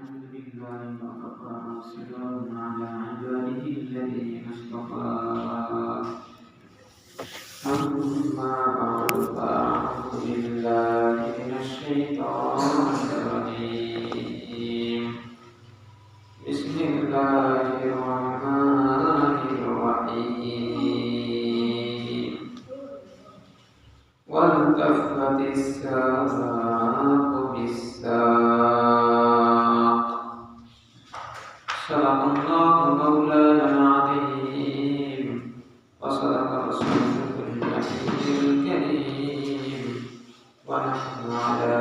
الحمد لله وكفى وسلام على عباده الذين اصطفى أما بعد فأعوذ بالله من الشيطان الرجيم بسم الله الرحمن الرحيم والتفت الساق بالساق صدق الله مولانا العظيم وصدق رسوله النبي الكريم ونحن على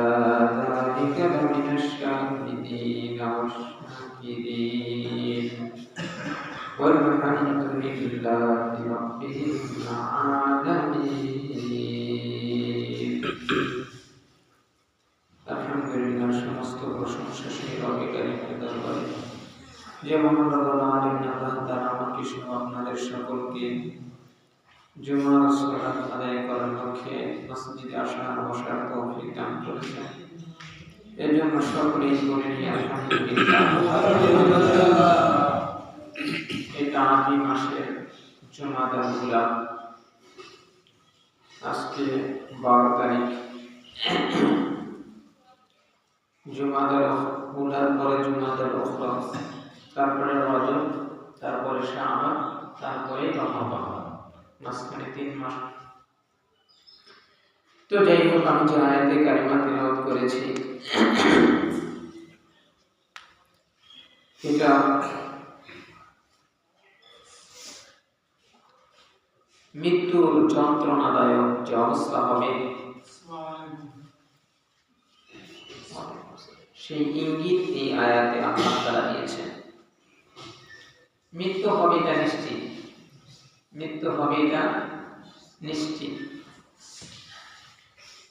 ذلك لمن الشاهدين والشاكرين والحمد لله رب العالمين আলহামদুলিল্লাহ সমস্ত প্রশংসা সেই রবের কারিমের দরবারে যে মহান রব্বুল আলামিন আল্লাহ তাআলা আমাকে সহ আপনাদের সকলকে জুমার সালাত আদায় করার লক্ষ্যে মসজিদে আসার বসার তৌফিক দান করেছেন। এর জন্য সকলেই বলে নিয়ে আলহামদুলিল্লাহ। এটা আরবি মাসের জুমাদাল উলা, আজকে 12 তারিখ। জুমাদাল উলার পরে জুমাদাল উখরা, তারপরে রজব, তারপরে শাবান, তারপরে রমাদান, মাঝখানে 3 মাস। তো যাই হোক, আমি যে আয়াতে কারিমা তিলাওয়াত করেছি এটা মৃত্যুর যন্ত্রণাদায়ক যে অবস্থা হবে সেই ইঙ্গিত এই আয়াতে আল্লাহ তাআলা দিয়েছেন। মৃত্যু হবে এটা নিশ্চিত, মৃত্যু হবে এটা নিশ্চিত।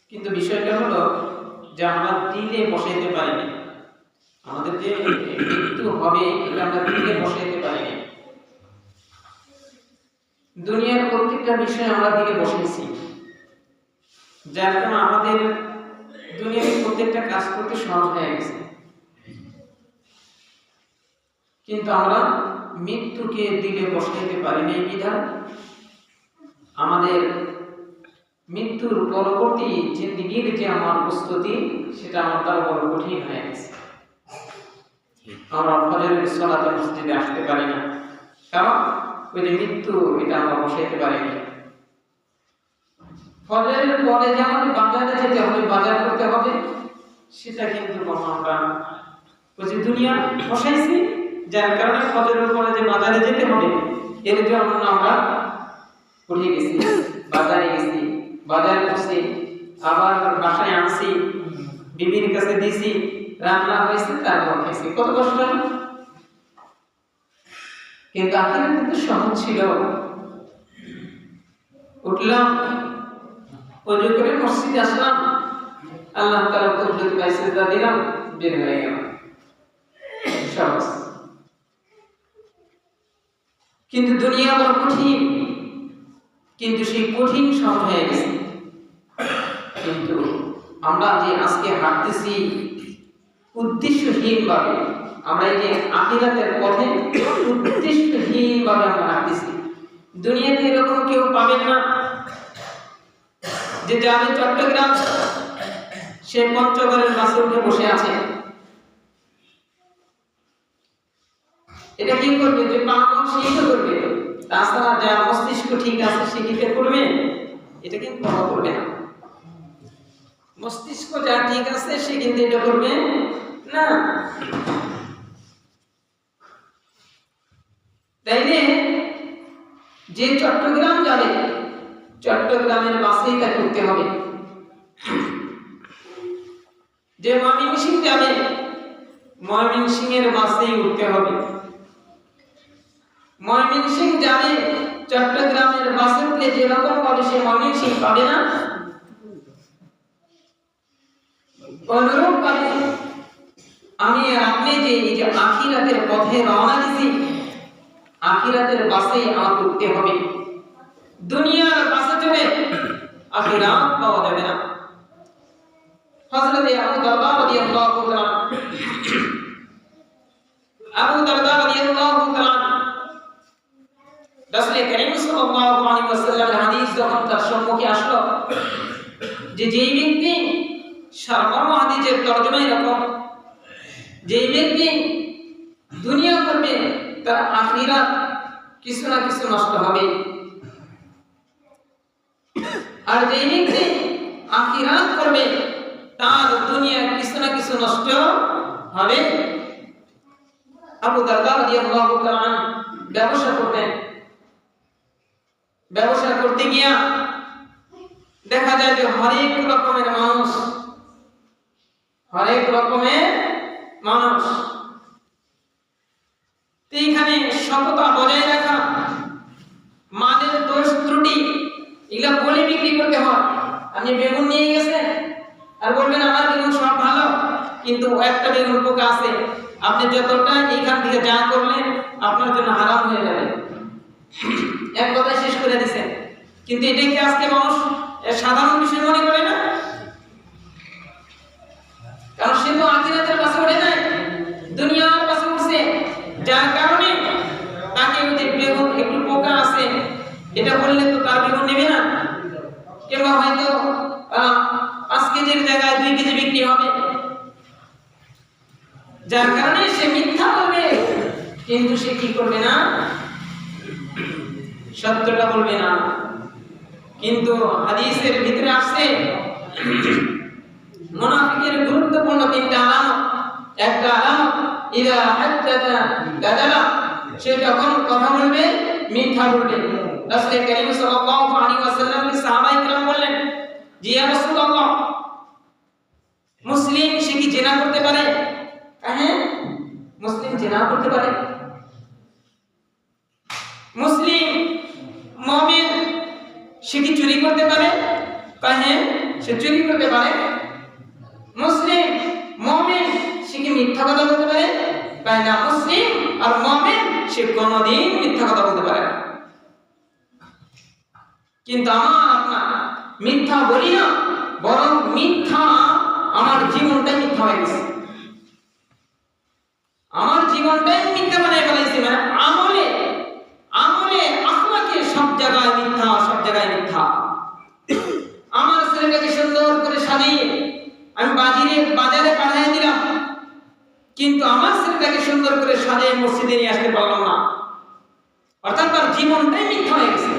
কিন্তু বিষয়টা হলো যে আমরা দিলে বসাইতে পারিনি। আমাদের যে মৃত্যু হবে এটা আমরা দিলে বসাইতে পারিনি। দুনিয়ার প্রত্যেকটা বিষয় আমরা দিলে বসাইছি, যার কারণে আমাদের দুনিয়ার প্রত্যেকটা কাজ করতে সহজ হয়ে গেছে। কিন্তু আমরা মৃত্যুকে দিলে বসাইতে পারিনি বিধান আমাদের মৃত্যুর পরবর্তী জিন্দেগির যে আমার প্রস্তুতি সেটা আমার দ্বারা বড় কঠিন হয়ে গেছে। আমরা ফজরের সালাতে মসজিদে আসতে পারি না, কারণ ওই যে মৃত্যু এটা আমরা বসাইতে পারিনি। ফজরের পরে যেমন বাজারে যেতে হবে, বাজার করতে হবে, সেটা কিন্তু আমরা ওই যে দুনিয়া বসাইছি, যার কারণে ফজরের পরে যে বাজারে যেতে হবে এর জন্য আমরা উঠে গেছি, বাজারে গেছি, বাজার করছি, আবার বাসায় আনছি, বিবির কাছে দিছি, রান্না হয়েছে, তারপর খাইছি। কত কষ্ট! কিন্তু আখিরাত কিন্তু সহজ ছিল। উঠলাম, ওযু করে মসজিদে আসলাম, আল্লাহ তাআলা কুদরত পাই সিজদা দিলাম, বের হয়ে গেলাম, সহজ। কিন্তু দুনিয়া বড় কঠিন, কিন্তু সেই কঠিন সহজ হয়ে গেছে। কিন্তু আমরা যে আজকে হাঁটতেছি উদ্দেশ্যহীন ভাবে, আমরা এই যে আখিরাতের পথে উদ্দেশ্যহীন ভাবে আমরা হাঁটতেছি। দুনিয়াতে এরকম কেউ পাবেন না যে যাবে চট্টগ্রাম, সে পঞ্চগড়ের বাসে উঠে বসে আছে। এটা কি করবে? যে পাগল সেই তো করবে, তাছাড়া যার মস্তিষ্ক ঠিক আছে সে কি করবে? এটা কিন্তু বড় করবে না। মস্তিষ্ক যা ঠিক আছে সে কিন্তু এটা করবে না। তাইলে যে চট্টগ্রাম যাবে, চট্টগ্রামের বাসেই তাকে উঠতে হবে। যে ময়মনসিংহ যাবে, ময়মনসিংহের বাসেই উঠতে হবে। ময়মনসিংহ যাবে, চট্টগ্রামের বাসে উঠলে যেরকম ভাবে সে ময়মনসিংহ পাবে না, অনুরূপ ভাবে আমি আর আপনি যে এই যে আখিরাতের পথে রওনা দিছি, আখিরাতের বাসেই আমাকে উঠতে হবে। দুনিয়ার বাসে চলে আখিরাত পাওয়া যাবে না। হযরত আবু দারদা রাদিয়াল্লাহু তাআলা সাল্লাল্লাহু আলাইহি ওয়াসাল্লামের হাদিস যখন তার সম্মুখে আসলো যে যেই ব্যক্তি সারমর্ম হাদিসের তরজমা এরকম, যেই ব্যক্তি দুনিয়া করবে তার আখিরাত কিছু না কিছু নষ্ট হবে, আর যেই ব্যক্তি আখিরাত করবে তার দুনিয়া কিছু না কিছু নষ্ট হবে। আবু দারদা রাদিয়াল্লাহু তাআলা ব্যবসা করতেন, ব্যবসা করতে গিয়া দেখা যায় যে হরেক রকমের মানুষ এইখানে সততা বজায় রাখা, মালের দোষ ত্রুটি এগুলা বলে বিক্রি করতে হয়। আপনি বেগুন নিয়ে গেছেন আর বলবেন আমার বেগুন সব ভালো, কিন্তু একটা বেগুন পোকা আছে, আপনি যতটা এইখান থেকে যা করলেন আপনার জন্য হারাম হয়ে যাবে, এক কথায় শেষ করে দিচ্ছেন। কিন্তু এটা কি আজকে মানুষ সাধারণ বিষয় মনে করে না? কারণ সে তো আখিরাতের পাশে ওঠে নাই, দুনিয়ার পাশে উঠছে, যার কারণে তাকে যদি বেগুন একটু পোকা আছে এটা বললে তো তার বেগুন নেবে না, কিংবা হয়তো 5 কেজির জায়গায় 2 কেজি বিক্রি হবে, যার কারণে সে মিথ্যা বলবে, কিন্তু সে কি করবে না? সত্যটা বলবে না। কিন্তু হাদিসের ভিতরে আসছে মুনাফিকের গুরুত্বপূর্ণ 3টা আলামত। একটা আলামত ইদা হাদাথা গাদালা, সে যখন কথা বলবে মিথ্যা বলবে। রাসূল করিম সাল্লাল্লাহু আলাইহি ওয়াসাল্লাম কে সাহাবায়ে কেরাম বললেন, জি ইয়া রাসূলুল্লাহ, মুসলিম সে কি জিনা করতে পারে? হ্যাঁ, মুসলিম জিনা করতে পারে। মুসলিম মুমিন সে কি চুরি করতে পারে? হ্যাঁ, সে চুরি করতে পারে। মুসলিম মুমিন সে কি মিথ্যা কথা বলতে পারে? না, মুসলিম আর মুমিন সে কোনোদিন মিথ্যা কথা বলতে পারে না। কিন্তু আপনার মিথ্যা বলি না, বরং মিথ্যা আমার জীবনটাই মিথ্যা হয়ে গেছে, আমার জীবনটাই মিথ্যা বানিয়ে ফেলাইছে। মানে আমলে আখলাকে সব জায়গায় মিথ্যা, সব জায়গায় মিথ্যা। আমার ছেলেটাকে সুন্দর করে সাজিয়ে আমি বাজারে পাঠিয়ে দিলাম, কিন্তু আমার ছেলেটাকে সুন্দর করে সাজিয়ে মসজিদে নিয়ে আসতে পারলাম না, অর্থাৎ তার জীবনটাই মিথ্যা হয়ে গেছে,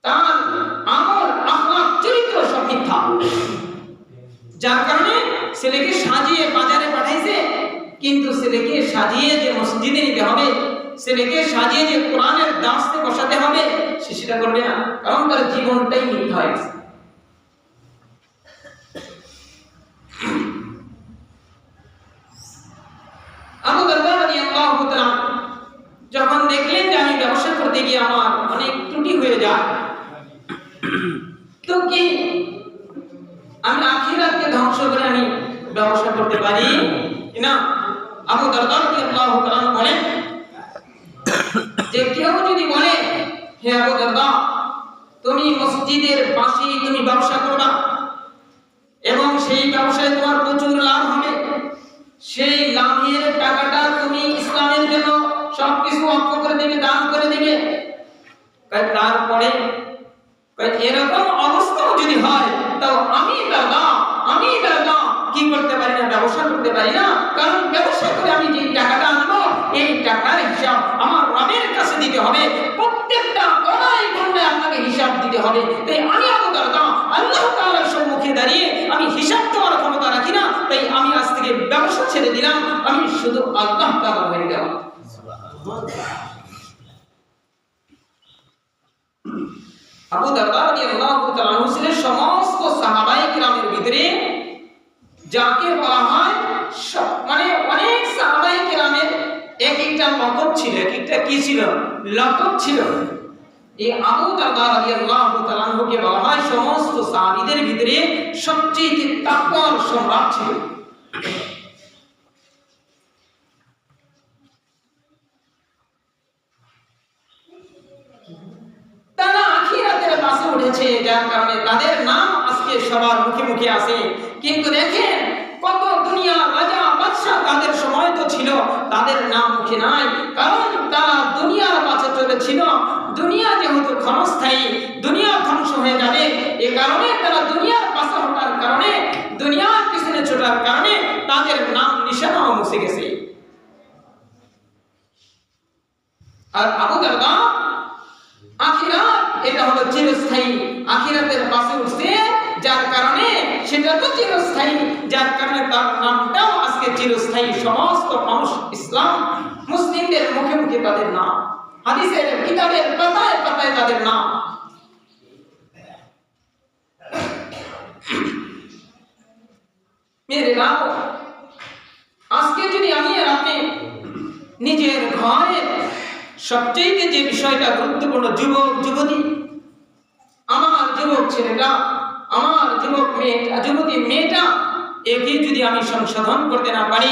তার আমল আখলাক চরিত্র সব মিথ্যা। যার কারণে ছেলেকে সাজিয়ে বাজারে পাঠাইছে, কিন্তু ছেলেকে সাজিয়ে যে মসজিদে নিতে হবে, ছেলেকে সাজিয়ে যে কোরআনের দাসতে বসাতে হবে, সে সেটা করবে না, কারণ তার জীবনটাই মিথ্যা হয়ে গেছে। আবু দারদা রাদিয়াল্লাহু তাআলা যখন দেখলেন যে আমি ব্যবসা করতে গিয়ে আমার অনেক ত্রুটি হয়ে যায়, তো কি আমি আখিরাতকে ধ্বংস করে আমি ব্যবসা করতে পারি না? আবু দারদা রাদিয়াল্লাহু তাআলা বলেন যে কেউ যদি বলে, হে আবু দারদা, তুমি মসজিদের পাশেই তুমি ব্যবসা করবা এবং সেই ব্যবসায় তোমার প্রচুর লাভ হবে, সেই লাভের টাকাটা তুমি ইসলামের জন্য সবকিছু অক্ষ করে দেবে, দান করে দেবে, তারপরে এরকম অবস্থাও যদি হয়, তাও আমি দাদা কি করতে পারি না? ব্যবসা করতে পারি না, কারণ ব্যবসা করে আমি যে টাকাটা আনবো এই টাকার হিসাব আমার রবের কাছে দিতে হবে, প্রত্যেকটা কণায় কণায় আপনাকে হিসাব দিতে হবে। তাই আমি আবু দারদা আল্লাহ তাআলার সম্মুখে দাঁড়িয়ে আমি হিসাব দেওয়ার ক্ষমতা রাখি না, তাই আমি আজ থেকে ব্যবসা ছেড়ে দিলাম, আমি শুধু আল্লাহ তাআলা হয়ে গেলাম। আবু দারদা রাদিয়াল্লাহু তাআলা ছিলেন সমস্ত সাহাবায়ে কিরামের ভিতরে যাকে বলা হয়, মানে অনেক সাহাবায়ে কিরামের এক একটা লকব ছিল, এক একটা কি ছিল? লকব ছিল। এই আবু দারদা রাদিয়াল্লাহু তাআলা কে বলা হয় সমস্ত সাহাবীদের ভিতরে সবচেয়ে তাকওয়ার সম্রাট ছিল। তারা আখিরাতের পাশে উঠেছে, যার কারণে তাদের নাম আজকে সবার মুখে মুখে আছে। কিন্তু দেখেন কত দুনিয়ার রাজা বাদশা তাদের সময় তো ছিল, তাদের নাম মুখে নাই, কারণ তারা দুনিয়ার পাশে চলেছিল, দুনিয়া যেহেতু ক্ষণস্থায়ী, দুনিয়া ধ্বংস হয়ে যাবে, এ কারণে তারা দুনিয়ার পাশে হওয়ার কারণে, দুনিয়ার পিছনে ছোটার কারণে তাদের নাম নিশানাও মুছে গেছে। আর আবু দারদা আখিরাত এটা হলো চিরস্থায়ী, আখিরাতের পাশে উঠছে যার কারণে সেটা তো চিরস্থায়ী, যার কারণে তার নামটাও আজকে চিরস্থায়ী। সমস্ত মানুষ ইসলাম মুসলিমদের মুখে মুখে তাদের নাম, হাদিসের কিতাবের পাতায় পাতায় তাদের নাম। মেরে বাপ, আজকে যদি আমি আর আপনি নিজের ঘরে সবচেয়ে যে বিষয়টা গুরুত্বপূর্ণ, যুবক যুবতী, আমার যুবক ছেলেটা, আমার যুবক মেয়েটা, যুবতী মেয়েটা, একে যদি আমি সংশোধন করতে না পারি,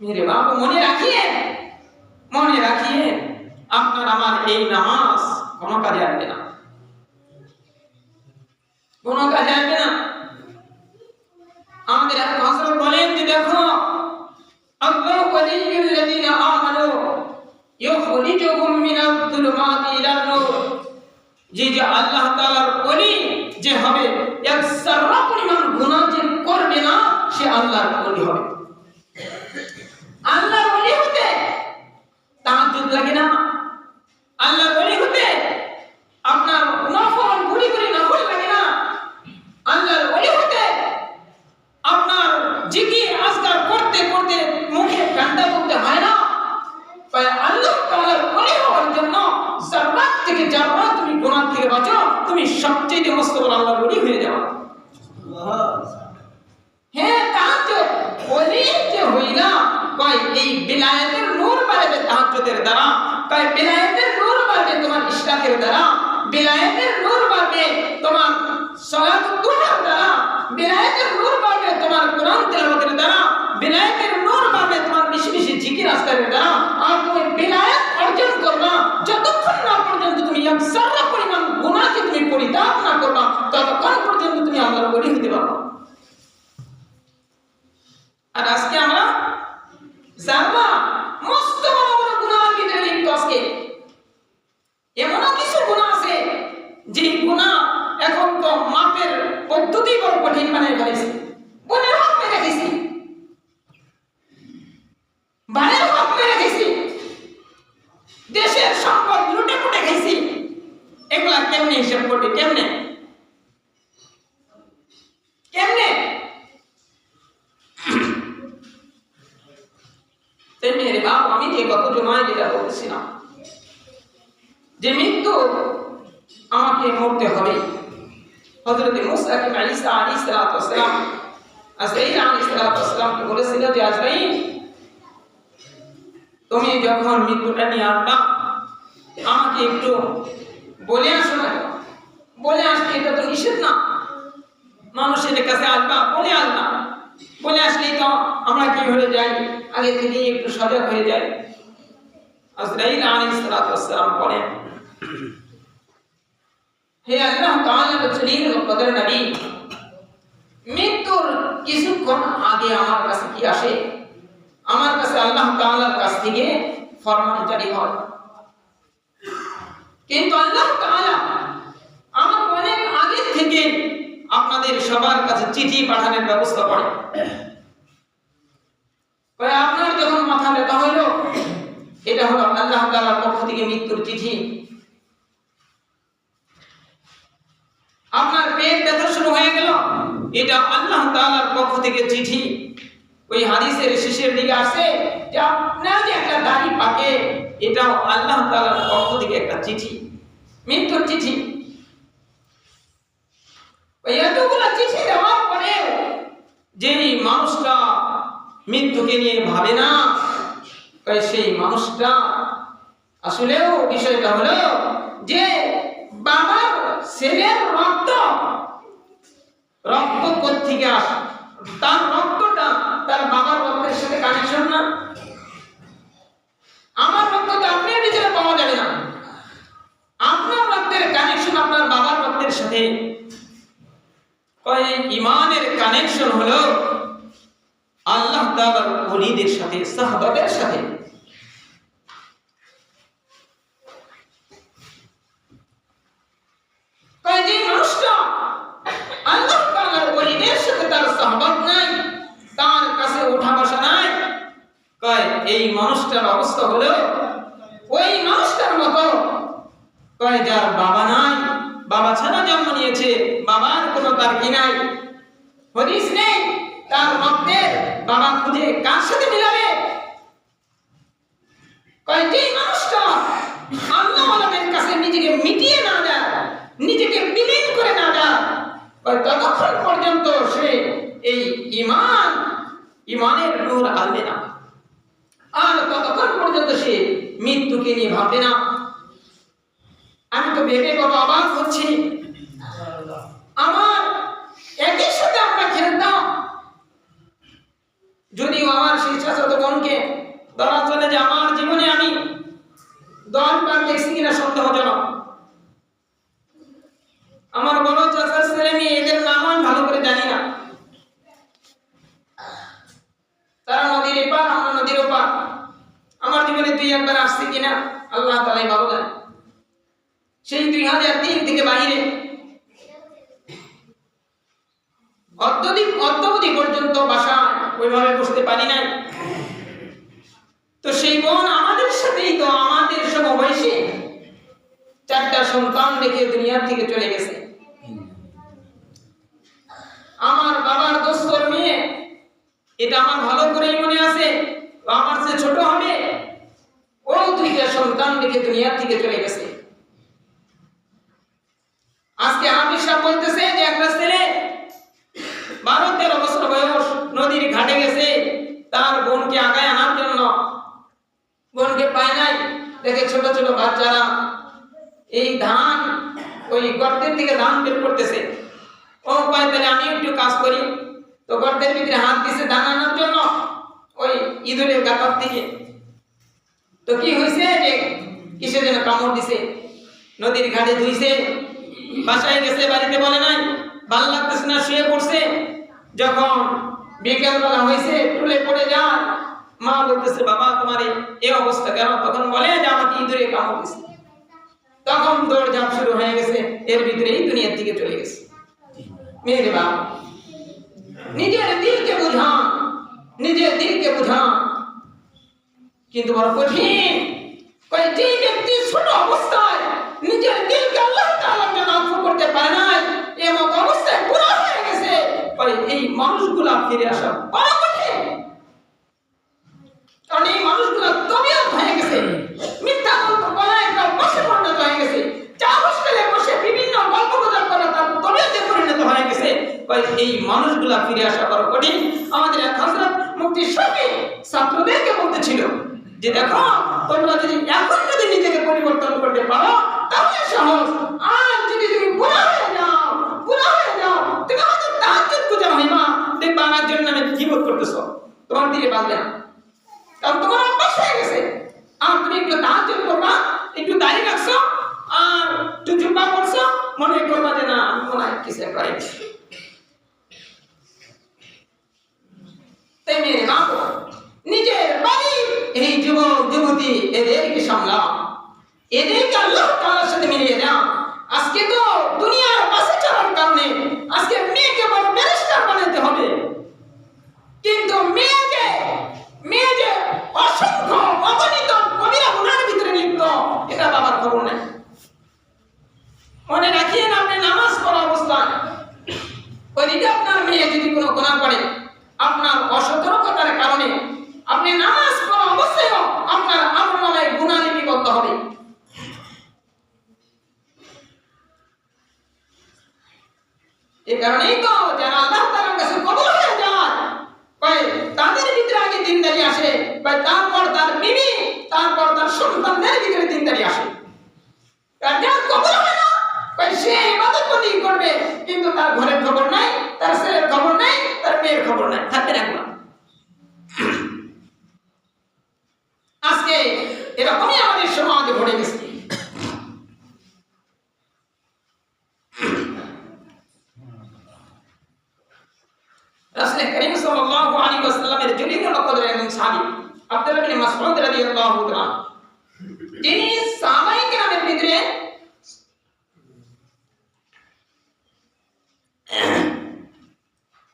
মেরে বাপ মনে রাখিয়ে আপনার আমার এই নামাজ কোনো কাজে আসবে না, কোনো কাজে আসবে না। আমাদের হযরত বলেন যে দেখো, আল্লাহু ওয়ালিয়ুল্লাযীনা আমানু ইউখরিজুহুম মিনাল যুলুমাতি ইলান নূর, যে আল্লাহ তাআলার ওলি যে হবে, এক যারা পরিমাণ গুনাহ যে করবে না, সে আল্লাহর ওলি হবে। আল্লাহর ওলি হতে তাহাজ্জুদ লাগে না, আল্লাহর ওলি হতে আপনার নফল ঘুরি ঘুরি নফল লাগে না, আল্লাহর ওলি হতে আপনার জিকির আজকার করতে করতে মুখে কান্না করতে হয় না। তাই আল্লাহ তাআলার ওলি হওয়ার জন্য জাররাত থেকে জাররাত তুমি গুনাহ থেকে বাঁচো, তুমি সবচেয়ে মস্ত বড় আল্লাহর ওলি হয়ে যাও। হ্যাঁ, তাহাজ্জুদ ওলি যে হইলা, কয় এই বিলায়াতের নূর বাড়বে তাহাজ্জুদের দ্বারা, কয় বিলায়াতের নূর বাড়বে তোমার ইশরাকের দ্বারা, বিলায়াতের নূর বাড়বে তোমার সালাতুদ দুহার দ্বারা, বিলায়াতের নূর বাড়বে তোমার কোরআন তেলাওয়াতের দ্বারা, বিলায়াতের নূর বাড়বে তোমার বেশি বেশি জিকির আজকারের দ্বারা। আর তুমি বিলায়াত অর্জন করবা যতক্ষণ না পর্যন্ত তুমি এক যারা পরিমাণ গুনাহকে তুমি পরিত্যাগ না করবা, ততক্ষণ পর্যন্ত তুমি আল্লাহর ওলি হতে পারবা। আর আজকে আমরা জানবা মস্ত বড় বড় গুনাহের ভিতরে লিপ্ত। আজকে এমন কিছু গুনাহ আছে যে গুনাহ এখন তো মাপের পদ্ধতি বড় কঠিন বানিয়ে ফেলেছে। বোনের হক মেরে গেছি, ভাইয়ের হক মেরে গেছি, দেশের সম্পদ লুটে পুটে গেছি, এগুলা কেমনে হিসাব করবে? কেমনে কেমনে? মেরে বাপ, আমি যে গত জুমায় যেটা বলছিলাম যে মৃত্যু আমাকে মরতে হবে। হযরত মুসা ঈসা আলাইহিস সালাম আজরাইল আলাইহিস সালামকে বলেছিল যে আজরাইল, তুমি যখন মৃত্যুটা নিয়ে আসবা আমাকে একটু বলে আসো না। বলে আসতে এটা তো নিষেধ না, মানুষের কাছে আসবা বলে আসবা, বলে আসলেই তো আমরা কি হয়ে যাই, আগে থেকে একটু সজাগ হয়ে যাই। আজরাইল আলাইহিস সালাম বলেন, হে আল্লাহ তাআলার জলিলুল কদর নবী, মৃত্যুর কিছুক্ষণ আগে আমার কাছে কি আসে? আমার কাছে আল্লাহ তাআলার কাছ থেকে ফরমান জারি হয়। কিন্তু আল্লাহ তাআলা আমার অনেক আগে থেকে আপনাদের সবার কাছে চিঠি পাঠানোর ব্যবস্থা করে। আপনার যখন মাথা ব্যথা হইল, এটা হলো আল্লাহ তাআলার পক্ষ থেকে মৃত্যুর চিঠি। আপনার পেট ব্যথা শুরু হয়ে গেল, এটা আল্লাহ তাআলার পক্ষ থেকে চিঠি। ওই হাদিসের শেষের দিকে আসে যে আপনার যে একটা দাড়ি পাকে, এটাও আল্লাহ তাআলার পক্ষ থেকে একটা চিঠি, মৃত্যুর চিঠি। ওই এতগুলো চিঠি দেওয়ার পরে যেই মানুষটা মৃত্যুকে নিয়ে ভাবে না, সেই মানুষটা আসলেও বিষয়টা হলো যে বাবার ছেলের রক্ত কোত্থেকে আসে? তার রক্তটা তার বাবার রক্তের সাথে কানেকশন না। আমার রক্ত তো আপনার ভিতরে পাওয়া যাবে না, আপনার রক্তের কানেকশন আপনার বাবার রক্তের সাথে। ইমানের কানেকশন হলো আল্লাহ তাআলার ওলিদের সাথে, সাহাবাদের সাথে। এই মানুষটার অবস্থা হলো ওই মানুষটার মতো, কয় যার বাবা নাই, বাবা ছাড়া জন্ম নিয়েছে, বাবার কোনো তার কি নাই, হদিস নেই, তার রক্তের বাবা খুঁজে কার সাথে মিলাবে? কয় যে মানুষটা আল্লাহ আলমের কাছে নিজেকে মিটিয়ে না দেয়, নিজেকে বিলীন করে না দেয়, কয় ততক্ষণ পর্যন্ত সে এই ইমানের নূর আনবে না, আর ততক্ষণ পর্যন্ত সে মৃত্যুকে নিয়ে ভাববে না। আমি তো ভেবে বড় অবাক হচ্ছি, আমার একই সাথে আমরা খেলতাম, যদিও আমার সেই চাচাতো বোনকে ধরা চলে যে আমার জীবনে আমি 10 বার দেখছি কিনা সন্দেহজনক। আমার বড় চাচার ছেলে মেয়ে, এদের নাম আমি ভালো করে জানি না, তারা নদীর এপার, আমরা নদীর ওপার। আমার জীবনে 2-1 বার আসছে কিনা আল্লাহ তাআলাই ভালো জানে। সেই 2003 থেকে বাইরে অদ্যাবধি পর্যন্ত বাসা ওইভাবে বসতে পারি নাই। তো সেই বোন আমাদের সাথেই তো আমাদের সমবয়সী 4টা সন্তান রেখে দুনিয়ার থেকে চলে গেছে। আমার বাবার দোস্তর মেয়ে, এটা আমার ভালো করেই মনে আছে, আমার যে ছোট হবে, ও 2টা সন্তান রেখে দুনিয়ার থেকে চলে গেছে। আজকে হাফিজ সাহেব বলতেছে যে একটা ছেলে 12-13 বছর বয়স নদীর ঘাটে গেছে তার বোনকে আগায় আনার জন্য, বোনকে পায় নাই, দেখে ছোট ছোট বাচ্চারা এই ধান, ওই গর্তের থেকে ধান বের করতেছে। ও কয় তাহলে আমি একটু কাজ করি, তো গর্তের ভিতরে হাত দিছে ধান আনার জন্য, ওই ইঁদুরের গাতার থেকে। তো কি হয়েছে যে কিসে যেন কামড় দিছে, নদীর ঘাটে ধুইছে, বাসায় গেছে, বাড়িতে বলে নাই, ভালো লাগতেছে না, শুয়ে পড়ছে। যখন বিকেলবেলা হয়েছে, টুলে পড়ে যায়, মা বলতেছে বাবা তোমার এই অবস্থা কেন? তখন বলে যে আমাকে ইঁদুরে কামড় দিছে। তখন দৌড়ঝাঁপ শুরু হয়ে গেছে, এর ভিতরেই দুনিয়ার থেকে চলে গেছে। মেয়ের বাবা নিজের দিলকে বুঝান, নিজের দিলকে বুঝান, কিন্তু বড় কঠিন। কয় যে ব্যক্তি ছোট অবস্থায় নিজের দিলকে আল্লাহ তাআলার জন্য অফ করতে পারে না, এমন অবস্থায় পুরো হয়ে গেছে, কয় এই মানুষগুলা ফিরে আসা বড় কঠিন। কারণ এই মানুষগুলা তবিয়ত হয়ে গেছে, মিথ্যা গল্প বলা একটা বসে পরিণত হয়ে গেছে, চা হোস্টেলে বসে বিভিন্ন গল্প গুজব করা তার তবিয়তে পরিণত হয়ে গেছে। কয় এই মানুষগুলা ফিরে আসা বড় কঠিন। আমাদের এক হযরত মুফতি শফি ছাত্রদেরকে বলতেছিল যে দেখো, তোমরা যদি এখন যদি নিজেকে পরিবর্তন করতে পারো তাহলে সহজ, আর যদি তুমি বুড়া হয়ে যাও তুমি হয়তো তাহাজ্জুদ গুজার হইবা, দেখবা আমার জন্য আমি গীবত করতেছো, তোমার দিলে বাঁধবে না, কারণ তোমার অভ্যাস হয়ে গেছে। আর তুমি একটু তাহাজ্জুদ করবা, একটু দাঁড়িয়ে রাখছো, আর একটু জুব্বা করছো, মনে করবা যে না মনে হয় কিছু করে। তাই মেরে মা নিজের বাড়ি এই যুবক যুবতী এদেরকে সামলাও, এদেরকে আল্লাহ তাআলার সাথে মিলিয়ে দাও। আজকে তো দুনিয়ার পাশে চলার কারণে আজকে মেয়েকে বড় ব্যারিস্টার বানাতে হবে, কিন্তু মেয়ে যে অসংখ্য অগণিত কবিরা গুনাহের ভিতরে লিপ্ত, এটা বাবার খবর নেই। মনে রাখিয়েন, আপনি নামাজ পড়া অবস্থায় ওইদিকে আপনার মেয়ে যদি কোনো গুনাহ করে, আপনার অসতর্কতার কারণে আপনি নামাজ পড়া অবস্থায় আপনার আমলনামায় গুনাহ লিপিবদ্ধ হবে। এই কারণেই তো যারা আল্লাহ তাআলার কাছে কবুল হয়ে যায়, তাদের ভিতরে আগে দিনদারি আসে, তারপর তার বিবি, তারপর তার সন্তানদের ভিতরে দিনদারি আসে। যার কবুল হয় না, সে ইবাদত করবে, কিন্তু তার ঘরের খবর নাই, তার ছেলের খবর নাই, তার মেয়ের খবর নাই, থাকতে রাখবা। আজকে এরকমই আমাদের সমাজে ঘটে গেছে। রাসূল করিম সাল্লাল্লাহু আলাইহি ওয়াসাল্লামের জলিলুল কদরের একজন সাহাবী আব্দুল্লাহ বিন মাসউদ রাদিয়াল্লাহু তাআলা, তিনি সাহাবায়ে কেরামের ভিতরে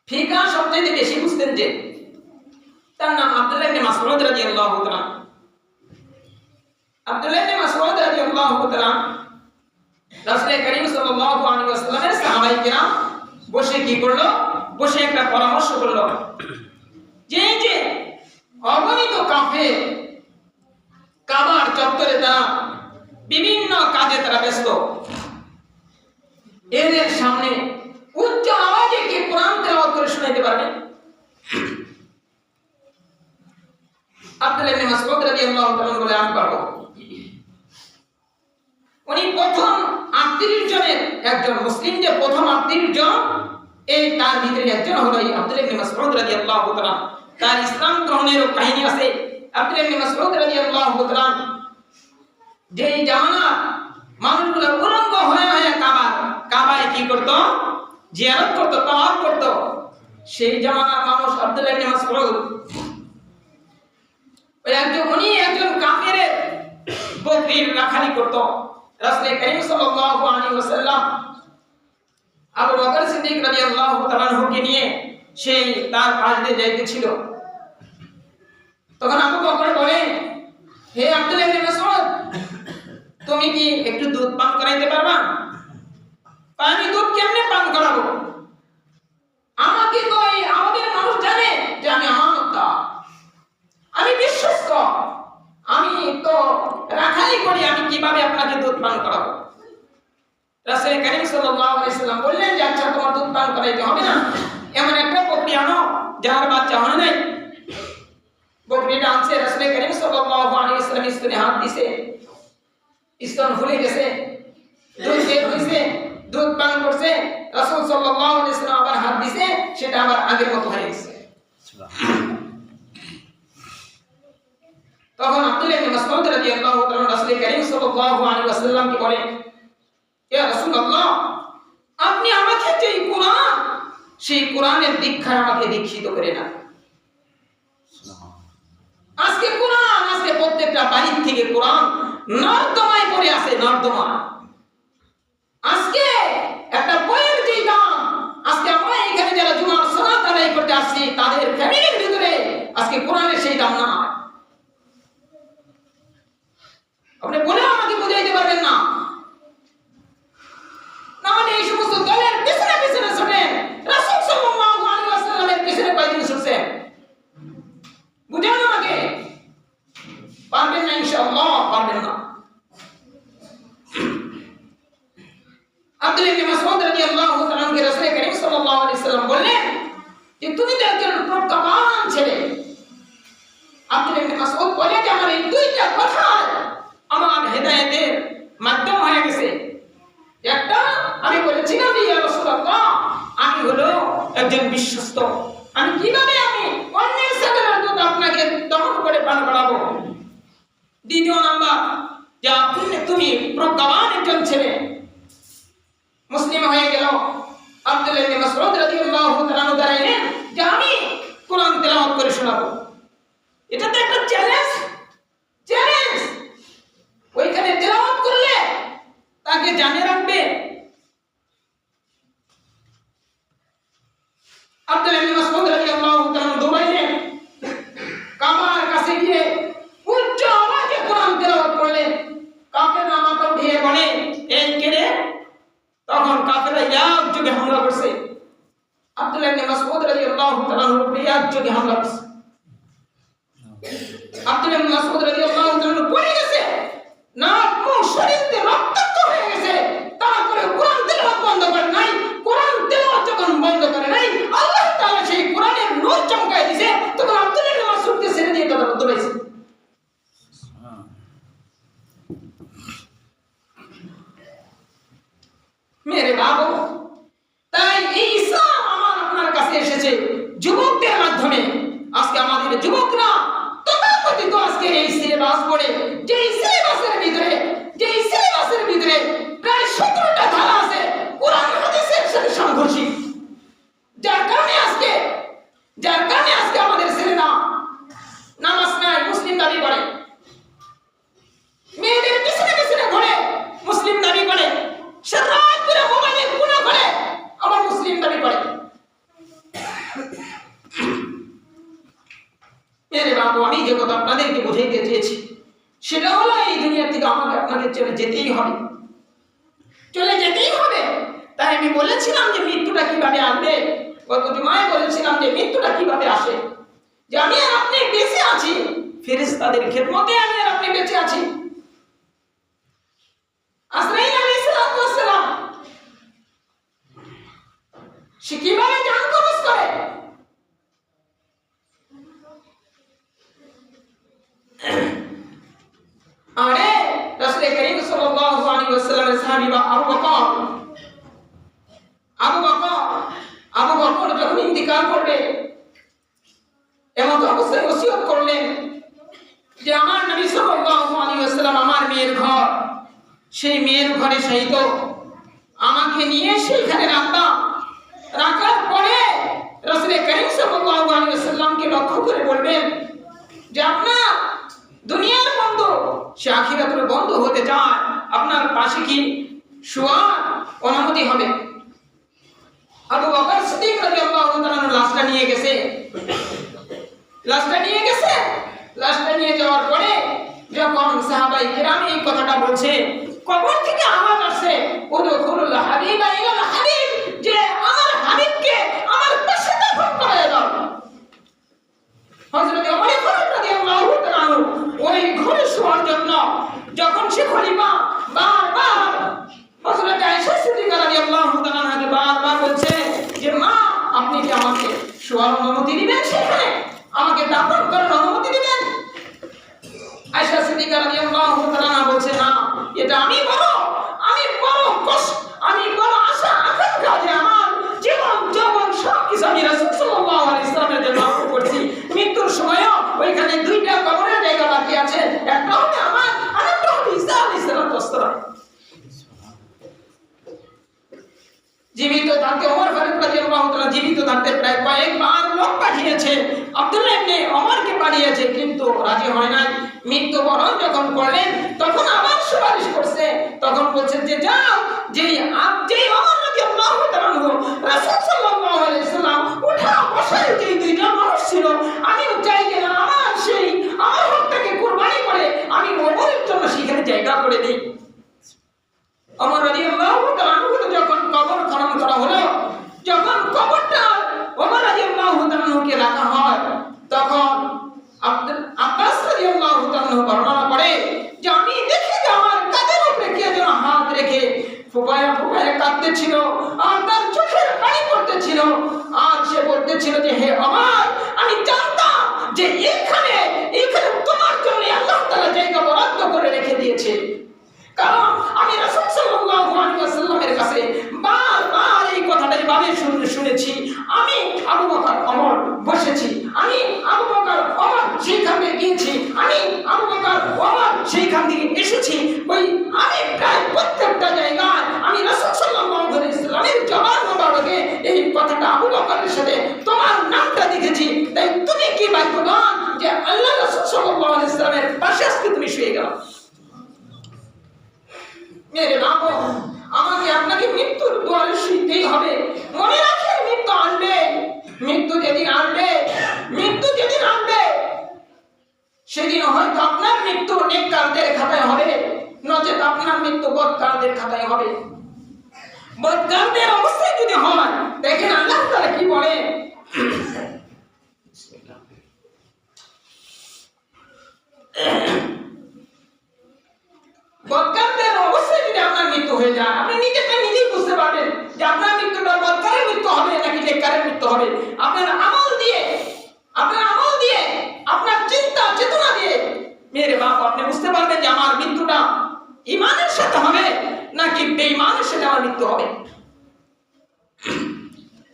ফিকহ সবচেয়ে বেশি বুঝতেন। যে তার নাম আব্দুল্লাহ ইবনে মাসউদ রাদিয়াল্লাহু তাআলা। আব্দুল্লাহ ইবনে মাসউদ রাদিয়াল্লাহু তাআলা রাসূল করিম সাল্লাল্লাহু আলাইহি ওয়াসাল্লামের সাহাবায়ে কিরাম বসে কি করলো, বসে একটা পরামর্শ করলো যে অগণিত কাফের কাবার চত্বরে তারা বিভিন্ন কাজে তারা ব্যস্ত, এদের সামনে উচ্চ আওয়াজে কি কোরআন তেলাওয়াত করে শোনাতে পারবে? আব্দুল্লাহ ইবনে মাসউদ রাদিয়াল্লাহু তাআলা বলে আমি পারবো। উনি প্রথম 38 জনের একজন, মুসলিম যে প্রথম 38 জন, এই তার ভিতরে একজন হলো এই আব্দুল্লাহ ইবনে মাসউদ রাদিয়াল্লাহু তাআলা। তার ইসলাম গ্রহণের কাহিনী আছে। আব্দুল্লাহ ইবনে মাসউদ রাদিয়াল্লাহু তাআলা যেই জামানা মানুষগুলো উলঙ্গ হয়ে হয়ে কাবায় কি করত, জিয়ারত করত, তাওয়াফ করত, সেই জামানার মানুষ আব্দুল্লাহ ইবনে মাসউদ উনি একজন কাফেরের বকরির রাখালি করত। রাসূল করিম সাল্লাল্লাহু আলাইহি ওয়াসাল্লাম আবু বকর সিদ্দিক রাদিয়াল্লাহু তাআলা কে নিয়ে সেই তার পাশ দিয়ে যাইতেছিল। তখন আবু বকর বলে, হে আব্দুল্লাহ ইবনে মাসউদ, তুমি কি একটু দুধ পান করাইতে পারবা? আমি দুধ কেমনে পান করাবো? আমাকে তো এই আমাদের মানুষ জানে যে আমি আমানতদার, আমি বিশ্বস্ত, আমি তো রাখালি করি, আমি কিভাবে আপনাকে দুধ পান করাবো? রাসূল করিম সাল্লাল্লাহু আলাইহি ওয়াসাল্লাম বললেন যে আচ্ছা, তোমার দুধ পান করাইতে হবে না, এমন একটা বকরি আনো যার বাচ্চা হয় নাই। বকরিটা আনছে, রাসূল করিম সাল্লাল্লাহু আলাইহি ওয়াসাল্লাম স্তনে হাত দিছে, স্তন ফুলে গেছে, দুধ বের হইছে, দুধ পান করছে। রাসূল সাল্লাল্লাহু আলাইহি ওয়াসাল্লাম আবার হাত দিছে, সেটা আবার আগের মতো হয়ে গেছে। তখন আব্দুল্লাহ ইবনে মাসউদ রাদিয়াল্লাহু তাআলা রাসূল করিম সাল্লাল্লাহু আলাইহি ওয়াসাল্লামকে বলে, ইয়া রাসূলুল্লাহ, আপনি আমাকে যে কোরআন, সেই কোরআনের দীক্ষায় আমাকে দীক্ষিত করে না। আজকে কোরআন, আজকে প্রত্যেকটা বাড়ি থেকে কোরআন নর্দমায় পড়ে আছে, নর্দমা। আজকে একটা বইয়ের যে দাম, আজকে আমরা এখানে যারা জুমার সালাত আদায় করতে আসছি, তাদের ফ্যামিলির ভিতরে আজকে কোরআনের সেই দাম না। আপনি বলে আমাকে বুঝাইতে পারবেন না। না মানে এই সমস্ত দলের পিছনে পিছনে ছুটেন, রাসূল সাল্লাল্লাহু আলাইহি ওয়াসাল্লামের পিছনে কয়দিন ছুটছেন? বুঝান আমাকে। পারবেন না ইনশাআল্লাহ, পারবেন না। আব্দুল্লাহ ইবনে মাসউদ রাদিয়াল্লাহু তাআলা কে রাসূল করিম সাল্লাল্লাহু আলাইহি ওয়াসাল্লাম বললেন যে তুমি তো একজন প্রজ্ঞাবান ছেলে। আব্দুল্লাহ ইবনে মাসউদ বলে যে আমার এই দুইটা কথা আমার হেদায়েতের মাধ্যম হয়ে গেছে। একটা, আমি বলেছিলাম ইয়া রাসূলুল্লাহ, আমি হলো একজন বিশ্বস্ত, আমি কিভাবে আমি অন্যের ছাগলের দুধ আপনাকে দহন করে পান করাবো। দ্বিতীয় নাম্বার, যে তুমি প্রজ্ঞাবান একজন ছেলে। মুসলিম হয়ে গেল। আব্দুল্লাহ ইবনে মাসউদ রাদিয়াল্লাহু তাআলা দাঁড়াইলেন যে আমি কোরআন তেলাওয়াত করে শোনাবো। এটা তো একটা চ্যালেঞ্জ, চ্যালেঞ্জ। ওইখানে তেলাওয়াত করলে তাকে জানিয়ে রাখবে। আব্দুল্লাহ ইবনে মাসউদ রাদিয়াল্লাহু তাআলা দৌড়াইলেন, কাবার কাছে গিয়ে উচ্চ আওয়াজে কোরআন তেলাওয়াত করলেন। কাফেররা মাথা উঠিয়ে বলে, এই কে রে? তখন কাফেররা একযোগে হামলা করছে। আব্দুল্লাহ ইবনে মাসউদ রাদিয়াল্লাহু তাআলা উপরে একযোগে হামলা করছে। আব্দুল্লাহ ইবনে মাসউদ রাদিয়াল্লাহু তাআলা পড়ে গেছে, নাক মুখ শরীরে রক্তাক্ত হয়ে গেছে। তারপরে কোরআন তেলাওয়াত বন্ধ করে নাই। কোরআন তেলাওয়াত যখন বন্ধ করে নাই, আল্লাহ তাআলা সেই কোরআনের নূর চমকায় দিয়েছে। তখন আব্দুল্লাহ ইবনে মাসউদকে ছেড়ে দিয়ে তারা দৌড়াইছে। মেরে বাবু, তাই এই ইসলাম আমার আপনার কাছে এসেছে যুবকদের মাধ্যমে। আজকে আমাদের যুবকরা তথাকথিত আজকে এই সিলেবাস পড়ে, যে সিলেবাসের ভিতরে প্রায় 17টা ধারা আছে কোরআন হাদিসের সাথে সংঘর্ষিত, যার কারণে আজকে আমাদের ছেলেরা নামাজ নাই, মুসলিম দাবি করে, মেয়েদের পিছনে পিছনে ঘোরে, মুসলিম দাবি করে, সারা রাত ধরে মোবাইলে গুনাহ করে, আবার মুসলিম দাবি করে। মেরে বাবু, আমি যে কথা আপনাদেরকে বোঝাইতে চেয়েছি সেটা হলো এই দুনিয়া থেকে আমাকে আপনাকে চলে যেতেই হবে, চলে যেতেই হবে। তাই আমি বলেছিলাম যে মৃত্যুটা কিভাবে আসবে, গত জুমায় বলেছিলাম যে মৃত্যুটা কিভাবে আসে, যে আমি আর আপনি বেঁচে আছি, ফেরেশতাদের খেদমতে আমি আর আপনি বেঁচে আছি। আজরাইল আলাইহিস সালাম সে কিভাবে জান কবজ করে? আরে রাসূল করিম সাল্লাল্লাহু আলাইহি ওয়াসাল্লামের সাহাবী আবু বকর যখন ইন্তিকাল করবে, এমন অবস্থায় ওসিয়ত করলেন যে আমার নবী সাল্লাল্লাহু আলাইহি ওয়াসাল্লাম আমার মেয়ের ঘর, সেই মেয়ের ঘরে শহীদ, আমাকে নিয়ে সেইখানে রাখার পরে রাসূল করিম সাল্লাল্লাহু আলাইহি ওয়াসাল্লামকে লক্ষ্য করে বলবেন যে আপনার দুনিয়ার বন্ধু সে আখিরাতের বন্ধু হতে চায়, আপনার পাশে কি শোয়ার অনুমতি হবে? আবু বকর সিদ্দিক রাদিয়াল্লাহু তাআলা লাশটা নিয়ে গেছে, লাশটা নিয়ে যাওয়ার পরে যখন সাহাবায়ে কেরাম এই কথাটা বলছে, কবর থেকে আওয়াজ আসছে, উদখুলুল হাবিবা ইলাল হাবিব, যে আমার হাবিবকে আমার পাশে দাফন করে দাও। হযরত ওমর ফারুক রাদিয়াল্লাহু তাআলা ওই ঘরে শোয়ার জন্য যখন সে খলিফা বারবার হযরত আয়েশা সিদ্দিকা রাদিয়াল্লাহু তাআলা বারবার বলছে যে মা, আপনি কি আমাকে শোয়ার অনুমতি দিবেন, সেখানে আমাকে দাফন করার অনুমতি দিবেন? আয়েশা সিদ্দিকা রাদিয়াল্লাহু তাআলা বলছে না, এটা আমি বড় আশা আকাঙ্ক্ষা যে আমার জীবন যৌবন সবকিছু আমি রাসূল সাল্লাল্লাহু আলাইহি ওয়াসাল্লামের জন্য ওয়াকফ করছি। মৃত্যুর সময়ও ওইখানে দুইটা কবরের জায়গা বাকি আছে, একটা হবে আমার, আরেকটা হবে ঈসা আলাইহিস সালাম। জীবিত থাকতে ওমর ফারুক রাদিয়াল্লাহু তাআলা জীবিত থাকতে প্রায় কয়েকবার লোক পাঠিয়েছে, আব্দুল্লাহ ইবনে ওমরকে পাঠিয়েছে, কিন্তু রাজি হয় নাই। মৃত্যুবরণ যখন করলেন তখন আবার সুপারিশ করছে, তখন বলছেন যে যাও, যেই ওমর রাদিয়াল্লাহু তাআলা রাসূল সাল্লাল্লাহু আলাইহি ওয়াসাল্লাম উঠা বসায় যেই দুইটা মানুষ ছিল, আমিও চাই যে আমার হকটাকে কুরবানি করে আমি ওমরের জন্য সেখানে জায়গা করে দিই। ওমর রাদিয়াল্লাহু তাআলা যখন কবর খনন করা হলো, যখন কবরটা ওমর রাদিয়াল্লাহু তাআলাকে রাখা হয়, তখন আব্বাস রাদিয়াল্লাহু তাআলা বর্ণনা করে যে আমি দেখি যে আমার কাঁধের উপরে কে যেন হাত রেখে ফুপায়া কাঁদতেছিল, আর তার চোখের পানি পড়তেছিল, আর সে বলতেছিল যে হে ওমর, আমি জানতাম যে এখানে তোমার জন্য আল্লাহ তাআলা জায়গা বরাদ্দ করে রেখে দিয়েছে, কারণ আমি রাসূল সাল্লাল্লাহু আলাইহি ওয়াসাল্লামের কাছে বারবার এই কথাটা এভাবে শুনেছি। আমি আবু বকর ওমর বসেছি, আমি আবু বকর ওমর সেইখানে গিয়েছি, আমি আবু বকর ওমর সেইখান থেকে এসেছি। আমি প্রায় প্রত্যেকটা জায়গায় আমি রাসূল সাল্লাল্লাহু আলাইহি ওয়াসাল্লামের জবান মোবারকে এই কথাটা আবু বকরের সাথে তোমার নামটা দেখেছি। তাই তুমি কি ভাগ্যবান যে আল্লাহ রাসূল সাল্লাল্লাহু আলাইহি ওয়াসাল্লামের পাশে আজকে তুমি শুয়ে গেল। মেরে বাবু, আমাকে আপনাকে মৃত্যুর দুয়ারে শুইতেই হবে। মনে রাখেন, মৃত্যু আসবে। মৃত্যু যেদিন আসবে সেদিন হয়তো আপনার মৃত্যু নেককারদের খাতায় হবে, নচেত আপনার মৃত্যু বদকারদের খাতায় হবে। বদকারদের অবস্থায় যদি হয়, দেখেন আল্লাহ তাআলা কি বলে, বদকারদের অবস্থায় যদি আপনার মৃত্যু হয়ে যায়, আপনি নিজেই বুঝতে পারবেন যে আপনার মৃত্যুটা বদকারের মৃত্যু হবে নাকি নেককারের মৃত্যু হবে। আপনার আমল দিয়ে আপনার চিন্তা চেতনা দিয়ে মেরে বাপ আপনি বুঝতে পারবেন যে আমার মৃত্যুটা ঈমানের সাথে হবে নাকি বেঈমানের সাথে আমার মৃত্যু হবে।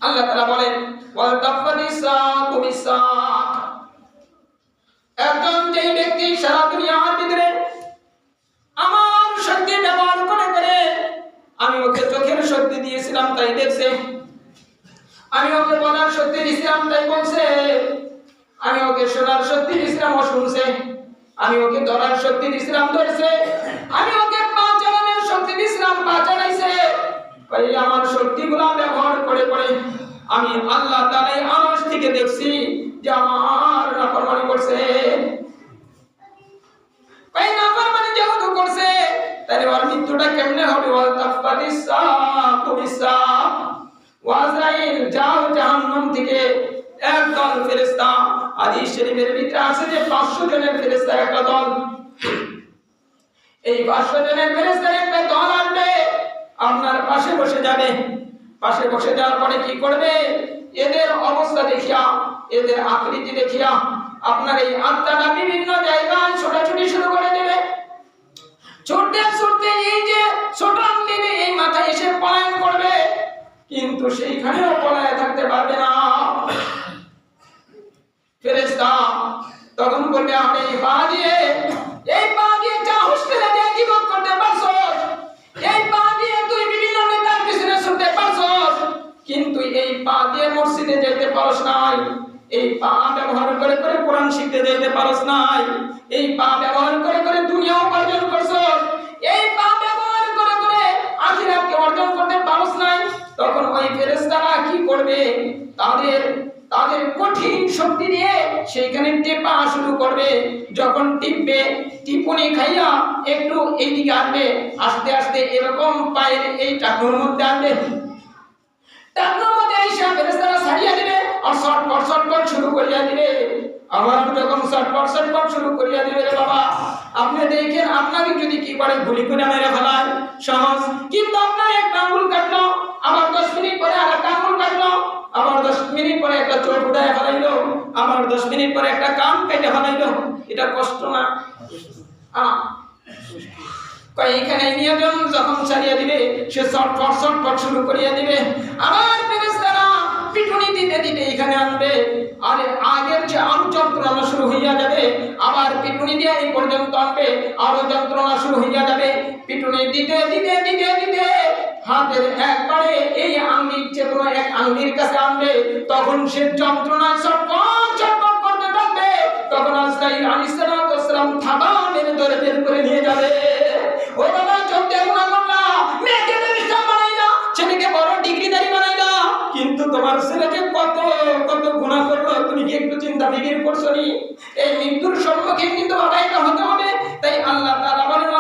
আল্লাহ তাআলা বলেন ওয়াল তাফানিসাকু বিসাক, একজন যেই ব্যক্তি সারা দুনিয়ার ভিতরে আমার শক্তি ব্যবহার করে আমি ওকে চোখের শক্তি দিয়েছিলাম তাই দেখছে, আমি ওকে বলার শক্তি দিয়েছিলাম তাই বলছে, আমি ওকে শোনার শক্তি দিয়েছিলাম ও শুনছে, আমি ওকে ধরার শক্তি দিয়েছিলাম ধরছে, আমি ওকে পা চালানোর শক্তি দিয়েছিলাম পা চালাইছে। এই আমার শক্তিগুলো ব্যবহার করে আমি আল্লাহ তাআলা আরশ থেকে দেখছি যে আমার নাফরমানি করছে। শরীফের ভিতরে আছে যে 500 জনের ফেরেশতার একটা দল, এই 500 জনের ফেরেশতার একটা দল আসবে, আপনার পাশে বসে যাবে। পাশে বসে যাওয়ার পরে কি করবে? এদের অবস্থা দেখিয়া, এদের আকৃতি দেখিয়া আপনার এই আত্মাটা বিভিন্ন জায়গায় ছোটাছুটি শুরু করে দেবে। ছুটতে ছুটতে এই যে ছোটান দিবে, এই মাথায় এসে পলায়ন করবে, কিন্তু সেইখানেও পলায় থাকতে পারবে না। ফেরেশতা তখন বলবে, আমি এই পা দিয়ে যা হোস্টেলে দিয়ে জীবন করতে পারছো, এই পা দিয়ে তুই বিভিন্ন নেতার পিছনে ছুটতে পারছো, কিন্তু এই পা দিয়ে মসজিদে যেতে পারছ নাই, এই পা ব্যবহার করে করে কোরআন শিখতে যেতে পারছ নাই, এই পা ব্যবহার করে করে দুনিয়া উপার্জন করছো, এই পা ব্যবহার করে করে আখিরাতকে অর্জন করতে পারছ নাই। তখন ওই ফেরেশতারা কি করবে? তাদের কঠিন শক্তি দিয়ে সেইখানে টেপা শুরু করবে। যখন টিপবে, টিপুনি খাইয়া একটু এইদিকে আনবে, আস্তে আস্তে এরকম পায়ের এই টাকুর মধ্যে আনবে, টাকুর মধ্যে আইসা ফেরেশতারা ছাড়িয়ে দিবে আর শর্টকাট শুরু করিয়া দিবে। আবার যখন শর্টকাট শুরু করিয়া দিবে, রে বাবা আপনি দেখেন, আপনাকে যদি কি করে গুলি করে মেরে ফেলায় সহজ, কিন্তু আপনার একটা আঙ্গুল কাটলো, আবার 10 মিনিট পরে আরেকটা আঙ্গুল কাটলো, আবার 10 মিনিট পরে একটা চোখ উঠায় ফেলাইলো, আবার 10 মিনিট পরে একটা কান কেটে ফেলাইলো, এটা কষ্ট না? এইখানে নিয়োজন যখন ছাড়িয়ে দিবে, সে শর্টকাট শুরু করিয়া দিবে। আবার ফেরেশতারা পিটুনি দিতে দিতে এখানে আনবে, আর আগের যে আরো যন্ত্রণা শুরু হইয়া যাবে, আবার পিটুনি দিয়ে এই পর্যন্ত আনবে, আরো যন্ত্রণা শুরু হইয়া যাবে। পিটুনি দিতে দিতে দিতে দিতে হাতের একবারে এই আঙ্গুল যে কোনো এক আঙ্গুলের কাছে আনবে, তখন সে যন্ত্রণা চটপট করতে থাকবে। তখন আজরাইল আলাইহিস সালাম থাবা মেরে ধরে বের করে নিয়ে যাবে। ও বাবা, চোখ দেখো না করলা, মেয়েকে ব্যারিস্টার বানাইলা, ছেলেকে বড় ডিগ্রিধারী বানাইলা, কিন্তু তোমার ছেলেকে কত কত গুনাহ করলো, তুমি কি একটু চিন্তা ফিকির করছো নি? এই মৃত্যুর সম্মুখীন কিন্তু বাবাইটা হতে হবে। তাই আল্লাহ তাআলা বলেন,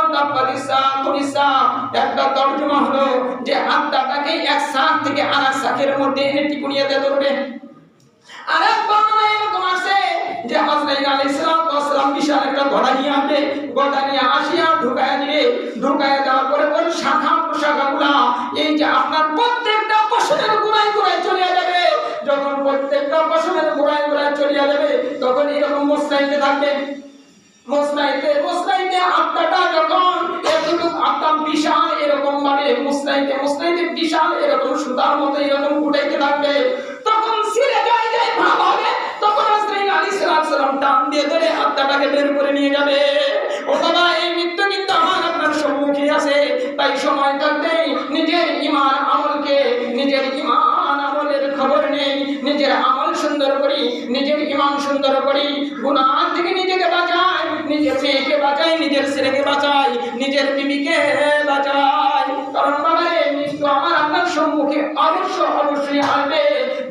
একটা তরজমা হলো যে আত্মাটাকে এক শাখ থেকে আরেক শাখের মধ্যে এনে টিপুনিয়াতে ধরবে। আরেক বর্ণনায় এরকম আছে যে আজরাইল আলাইহিস সালাম বিশাল একটা ঘোড়া নিয়ে আসবে, ঘোড়া নিয়ে আসিয়া ঢুকায়া দিবে। ঢুকায়া দেওয়ার পরে ওর শাখা প্রশাখাগুলা এই যে আপনার প্রত্যেকটা পশমের গোড়ায় গোড়ায় চলে যাবে। যখন প্রত্যেকটা পশমের গোড়ায় গোড়ায় চলে যাবে, তখন এরকম মোসলাইতে থাকবে। মোসলাইতে আত্মাটা যখন এতটুকু আত্মা বিশাল এরকম ভাবে মোসলাইতে বিশাল এরকম সুতার মতো এরকম ফুটাইতে থাকবে, তখন ছিঁড়ে যায় ভাব হবে। তখন আজরাইল আলাইহিস সালাম টান দিয়ে ধরে আত্মাটাকে বের করে নিয়ে যাবে। ও বাবা, এই মৃত্যু কিন্তু আমার আপনার সম্মুখে আছে। তাই সময় থাকতেই নিজের ঈমান আমলের খবর নেই, নিজের আমল সুন্দর করি, নিজের ঈমান সুন্দর করি, গুনাহ থেকে নিজেকে বাঁচাই, নিজের মেয়েকে বাঁচাই, নিজের ছেলেকে বাঁচাই, নিজের বিবিকে বাঁচাই। কারণ বাবা, মৃত্যু আমার আপনার সম্মুখে অবশ্যই আসবে।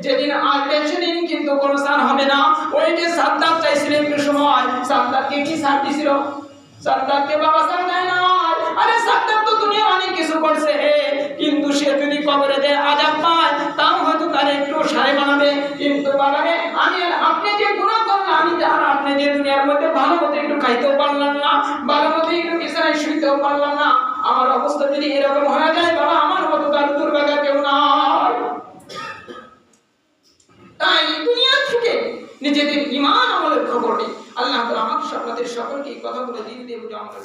যেদিন আসবে সেদিন কিন্তু কোনো সান হবে না। ওই যে সাদ্দাত চাইছিলেন একটু সময়, সাদ্দাতকে কি সাথ দিছিল? সাদ্দাতকে বাবা সাথ দেয় না। আরে সাদ্দাত তো দুনিয়া অনেক কিছু করছে, কিন্তু সে যদি কবরে যায় আযাব পায়, তাও হয়তো তার একটু সারে বানাবে। কিন্তু বাবা রে, আমি আর আপনি যে গুনাহ করলাম, আপনি যে দুনিয়ার মধ্যে ভালো মতো একটু খাইতেও পারলাম না, ভালো মতো একটু বিছানায় শুইতেও পারলাম না, আমার অবস্থা যদি এরকম হয়ে যায় বাবা, আমার মতো তার দুর্ভাগা কেউ নাই। তাই দুনিয়া থেকে নিজেদের ঈমান আমলের খবর নেই। আল্লাহ তাআলা আমাদের সকলকে এই কথাগুলো দিয়ে বুঝে আমাদের